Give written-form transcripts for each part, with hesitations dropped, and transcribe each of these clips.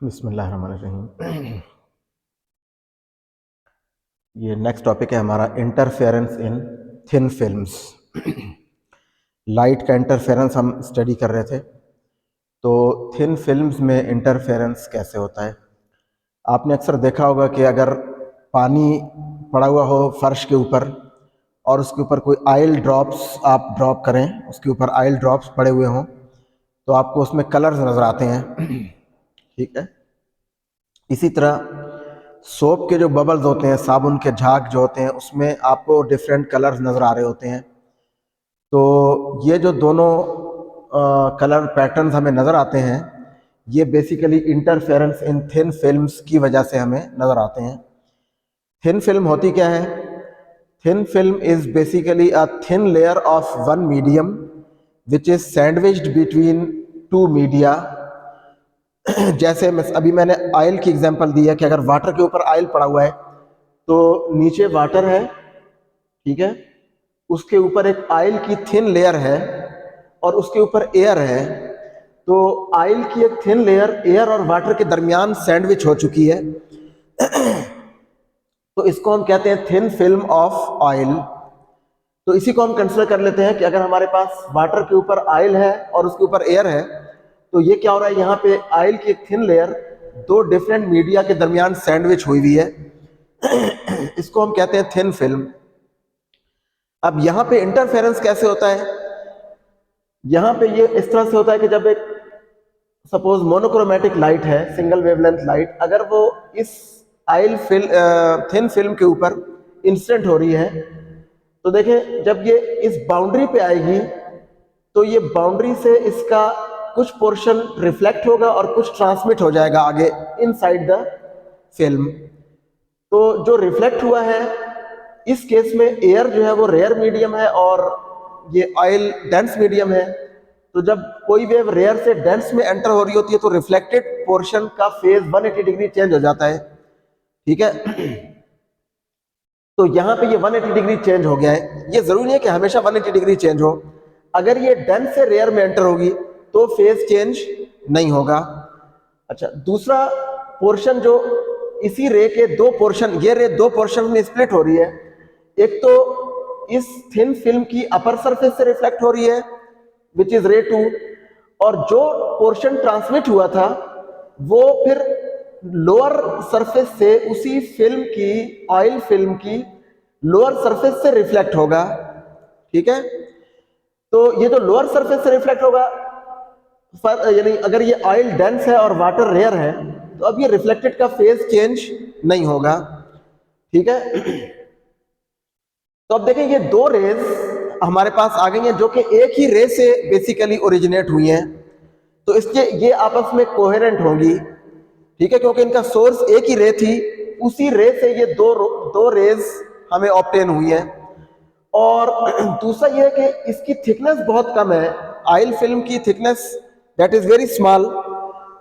बिस्मिल्लाहिर्रहमानिर्रहीम। ये next topic है हमारा इंटरफेरेंस इन थिन फिल्म्स। लाइट का इंटरफेरेंस हम स्टडी कर रहे थे। तो थिन फिल्म्स में इंटरफेरेंस कैसे होता है, आपने अक्सर देखा होगा कि अगर पानी पड़ा हुआ हो फर्श के ऊपर और उसके ऊपर कोई ऑयल ड्रॉप्स आप ड्रॉप करें, उसके ऊपर ऑयल ड्रॉप्स पड़े हुए हों तो आपको उसमें कलर्स नज़र आते हैं। ठीक है, इसी तरह सोप के जो बबल्स होते हैं, साबुन के झाग जो होते हैं, उसमें आपको डिफरेंट कलर्स नज़र आ रहे होते हैं। तो ये जो दोनों कलर पैटर्न्स हमें नज़र आते हैं, ये बेसिकली इंटरफेरेंस इन थिन फिल्म्स की वजह से हमें नज़र आते हैं। थिन फिल्म होती क्या है? Thin film is basically a thin layer of one medium which is sandwiched between two media. जैसे अभी मैंने ऑयल की एग्जांपल दी है कि अगर वाटर के ऊपर ऑयल पड़ा हुआ है तो नीचे वाटर है, ठीक है, उसके ऊपर एक ऑयल की थिन लेयर है और उसके ऊपर एयर है। तो ऑयल की एक थिन लेयर एयर और वाटर के दरमियान सैंडविच हो चुकी है, तो इसको हम कहते हैं थिन फिल्म ऑफ ऑयल। तो इसी को हम कंसिडर कर लेते हैं कि अगर हमारे पास वाटर के ऊपर ऑयल है और उसके ऊपर एयर है, तो ये क्या हो रहा है, यहाँ पे ऑयल की एक थिन लेयर दो डिफरेंट मीडिया के दरमियान सैंडविच हुई हुई है। इसको हम कहते हैं थिन फिल्म। अब यहाँ पे इंटरफेरेंस कैसे होता है? यहाँ पे ये इस तरह से होता है कि जब एक सपोज मोनोक्रोमेटिक लाइट है, सिंगल वेवलेंथ लाइट, अगर वो इस ऑयल थिन फिल्म के ऊपर इंसिडेंट हो रही है, तो देखें जब ये इस बाउंड्री पे आएगी तो ये बाउंड्री से इसका कुछ पोर्शन रिफ्लेक्ट होगा और कुछ ट्रांसमिट हो जाएगा आगे इनसाइड द फिल्म। तो जो रिफ्लेक्ट हुआ है, इस केस में एयर जो है वो रेयर मीडियम है और ये ऑयल डेंस मीडियम है। तो जब कोई वेव रेयर से डेंस में एंटर हो रही होती है तो रिफ्लेक्टेड पोर्शन का फेज 180 डिग्री चेंज हो जाता है। ठीक है, तो यहाँ पे ये 180 डिग्री चेंज हो गया है। ये जरूरी नहीं है कि हमेशा 180 डिग्री चेंज हो, अगर ये डेंस से रेयर में एंटर होगी तो फेज चेंज नहीं होगा। अच्छा, दूसरा पोर्शन जो इसी रे के दो पोर्शन, ये रे दो पोर्शन में स्प्लिट हो रही है। एक तो इस थिन फिल्म की अपर सरफेस से रिफ्लेक्ट हो रही है विच इज रे 2, और जो पोर्शन ट्रांसमिट हुआ था वो फिर लोअर सरफेस से उसी फिल्म की, ऑयल फिल्म की लोअर सरफेस से रिफ्लेक्ट होगा। ठीक है, तो ये जो लोअर सरफेस से रिफ्लेक्ट होगा, यानी अगर ये ऑयल डेंस है और वाटर रेयर है तो अब ये रिफ्लेक्टेड का फेज चेंज नहीं होगा। ठीक है, तो अब देखें ये दो रेज हमारे पास आ गई हैं जो कि एक ही रे से बेसिकली ओरिजिनेट हुई हैं, तो इसलिए ये आपस में कोहेरेंट होंगी। ठीक है, क्योंकि इनका सोर्स एक ही रे थी, उसी रे से ये दो रेज हमें ऑब्टेन हुई है। और दूसरा ये है कि इसकी थिकनेस बहुत कम है, ऑयल फिल्म की thickness that is very small.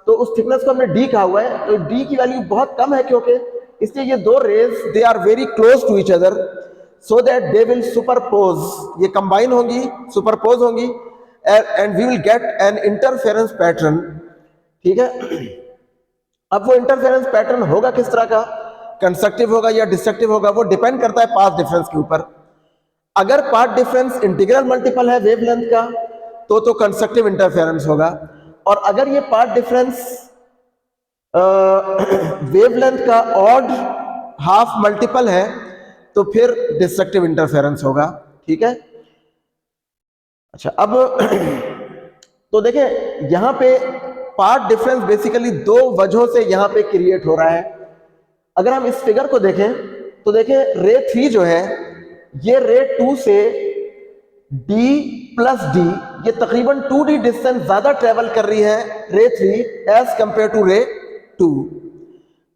तो उस थिकनेस को हमने डी कहा हुआ है, तो डी की वैल्यू बहुत कम है क्योंकि इसलिए ये दो rays they are very close to each other so that they will superpose, ये कंबाइन होंगी, सुपरपोज होंगी, and we will get an interference pattern. ठीक है, अब वो इंटरफेरेंस पैटर्न होगा किस तरह का, कंस्ट्रक्टिव होगा या डिस्ट्रक्टिव होगा, वो डिपेंड करता है पाथ डिफरेंस के ऊपर। अगर पाथ डिफरेंस इंटीग्रल मल्टीपल है वेवलेंथ का तो कंस्ट्रक्टिव इंटरफेरेंस होगा, और अगर ये पाथ डिफरेंस वेवलेंथ का ऑड हाफ मल्टीपल है तो फिर डिस्ट्रक्टिव इंटरफेरेंस होगा। ठीक है, अच्छा, अब तो देखें यहाँ पे पाथ डिफरेंस बेसिकली दो वजहों से यहाँ पे क्रिएट हो रहा है। अगर हम इस फिगर को देखें तो देखें रे 3 जो है ये रे 2 से d प्लस डी, ये तकरीबन 2d डिस्टेंस ज्यादा ट्रेवल कर रही है रे 3 एज कंपेयर टू रे 2।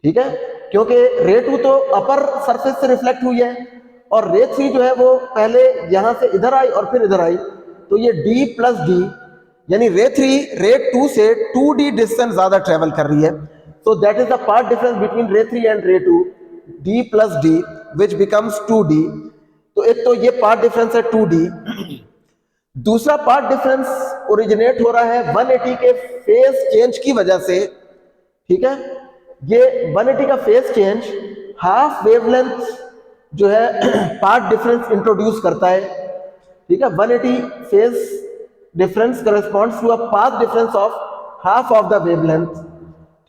ठीक है, क्योंकि रे 2 तो अपर सरफेस से रिफ्लेक्ट हुई है और रे 3 जो है वो पहले यहां से इधर आई और फिर इधर आई, तो ये d प्लस डी, यानी रे 3 रे 2 से 2d डिस्टेंस ज्यादा ट्रेवल कर रही है। So that is the path difference between ray 3 and ray 2, d plus d, which becomes 2d. तो एक तो ये पाथ डिफरेंस है 2d। दूसरा पाथ डिफरेंस ओरिजिनेट हो रहा है 180 के फेज चेंज की वजह से। ठीक है। ये 180 का फेज चेंज हाफ वेवलेंथ जो है पार्ट डिफरेंस इंट्रोड्यूस करता है, ठीक है। 180 phase difference corresponds to a path difference of half of the wavelength,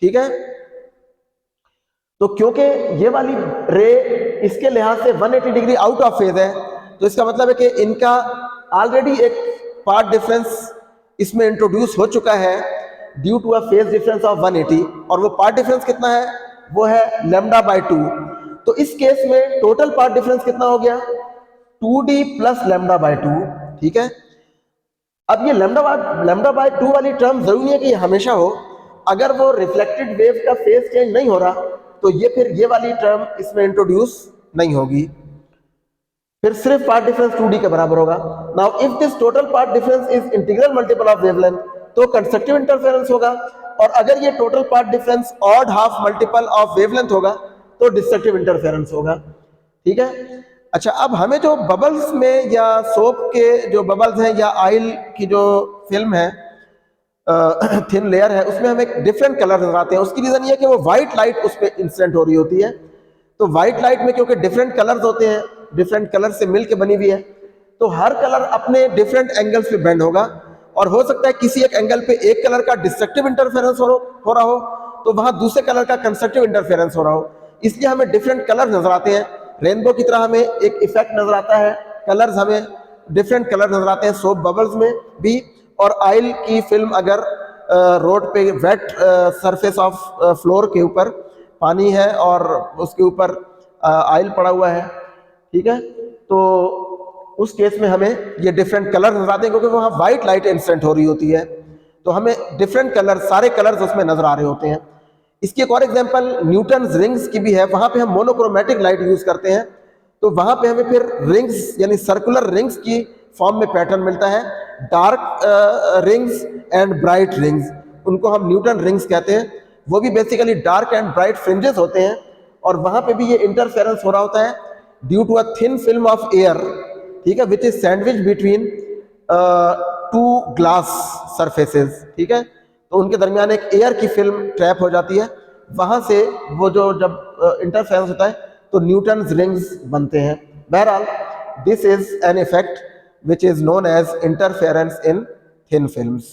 ठीक है। तो क्योंकि ये वाली रे इसके लिहाज से 180 डिग्री आउट ऑफ फेज है, तो इसका मतलब है कि इनका ऑलरेडी एक पार्ट डिफरेंस इसमें इंट्रोड्यूस हो चुका है due to a phase difference of 180, और वो पार्ट डिफरेंस कितना है, वो है λ/2। तो इस केस में टोटल पार्ट डिफरेंस कितना हो गया, 2d प्लस λ/2, ठीक है। अब ये λ/2 वाली टर्म जरूरी नहीं है कि ये हमेशा हो। अगर वो रिफ्लेक्टेड वेव का फेज चेंज नहीं हो रहा तो ये फिर ये वाली टर्म इसमें इंट्रोड्यूस नहीं होगी, फिर सिर्फ पार्ट डिफरेंस 2d के बराबर होगा। Now if this total path difference is integral multiple of wavelength तो कंस्ट्रक्टिव इंटरफेरेंस होगा, और अगर ये total path difference odd half multiple of wavelength होगा तो डिस्ट्रक्टिव इंटरफेरेंस होगा, ठीक है। अच्छा, अब हमें जो बबल्स में या सोप के जो बबल्स हैं या ऑयल की जो फिल्म है थिन लेयर है, उसमें हमें डिफरेंट कलर नजर आते हैं। उसकी रीजन ये है कि वो व्हाइट लाइट उस पर इंसिडेंट हो रही होती है। तो व्हाइट लाइट में क्योंकि डिफरेंट कलर्स होते हैं, डिफरेंट कलर से मिलके बनी हुई है, तो हर कलर अपने डिफरेंट एंगल्स पे बेंड होगा, और हो सकता है किसी एक एंगल पे एक कलर का डिस्ट्रक्टिव इंटरफेरेंस हो रहा हो तो वहां दूसरे कलर का कंस्ट्रक्टिव इंटरफेरेंस हो रहा हो, इसलिए हमें डिफरेंट कलर नजर आते हैं। रेनबो की तरह हमें एक इफेक्ट नजर आता है, कलर्स हमें डिफरेंट कलर नजर आते हैं सोप बबल्स में भी। और ऑयल की फिल्म अगर रोड पे वेट सरफेस ऑफ फ्लोर के ऊपर पानी है और उसके ऊपर ऑयल पड़ा हुआ है, ठीक है, तो उस केस में हमें ये डिफरेंट कलर नजर आते हैं क्योंकि वहाँ व्हाइट लाइट इंसिडेंट हो रही होती है, तो हमें डिफरेंट कलर, सारे कलर्स उसमें नजर आ रहे होते हैं। इसकी एक और एग्जांपल न्यूटन्स रिंग्स की भी है, वहां पे हम मोनोक्रोमेटिक लाइट यूज करते हैं, तो वहां पे हमें फिर रिंग्स यानी सर्कुलर रिंग्स की फॉर्म में पैटर्न मिलता है, dark rings and bright rings, उनको हम न्यूटन रिंग्स कहते हैं। वो भी basically dark and bright fringes होते हैं, और वहां पे भी ये इंटरफेरेंस हो रहा होता है due to a thin film of air, ठीक है, which is sandwich between two glass surfaces, ठीक है। तो उनके दरमियान एक एयर की फिल्म ट्रैप हो जाती है, वहां से वो जो जब इंटरफेरेंस होता है तो न्यूटन्स रिंग्स बनते हैं। बहरहाल this is an effect which is known as interference in thin films.